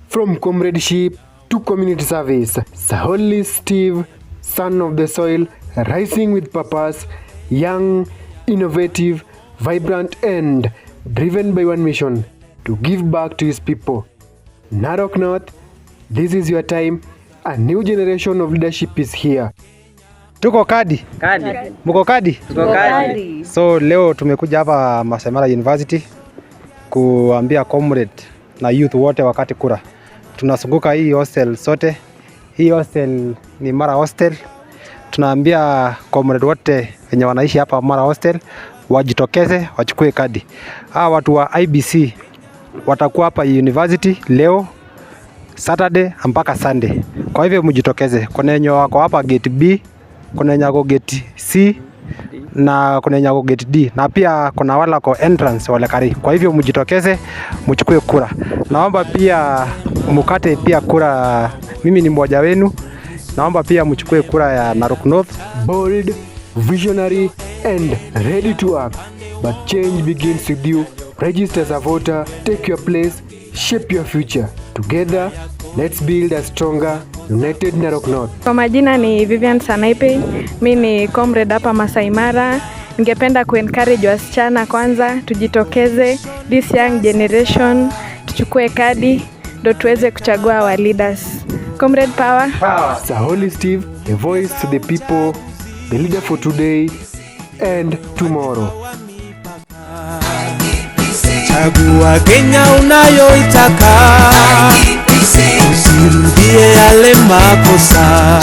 From comradeship to community service, Saholi Steve, son of the soil, rising with purpose, young, innovative, vibrant and driven by one mission, to give back to his people. Narok North, this is your time. A new generation of leadership is here. Tuko kadi. Muko kadi? Tuko kadi. So leo tumekuja hapa Masai Mara University kuambia comrade na youth wote wakati kura. Tunazunguka hii hostel sote. Hii hostel ni Mara Hostel. Tunaambia comrade wote wenye wanaishi hapa Mara Hostel wajitokeze wachukue kadi. Hawa watu wa IBC watakuwa hapa university leo Saturday mpaka Sunday. Kwa hivyo mjitokeze. Kuna wenye wako hapa gate B, kuna wenye wako gate C na kuna wenye wako gate D, na pia kuna wale wako entrance wale kari. Kwa hivyo mjitokeze mchukue kura. Naomba pia mkate pia kura. Mimi ni mmoja wenu. Naomba pia mchukue kura ya Narok North. Bold, visionary and ready to act. But change begins with you. Register as a voter, take your place, shape your future. Together, let's build a stronger, united Narok North. Kwa majina ni Vivian Sanaipe, mimi ni comrade hapa Masai Mara. Ningependa kuencourage wasichana kwanza tujitokeze, this young generation, tuchukue kadi ndio tuweze kuchagua our leaders. Comrade power. Saholi Steve, a voice to the people, the leader for today and tomorrow. Chagua Kenya unayoitaka, usirudie yale makosa.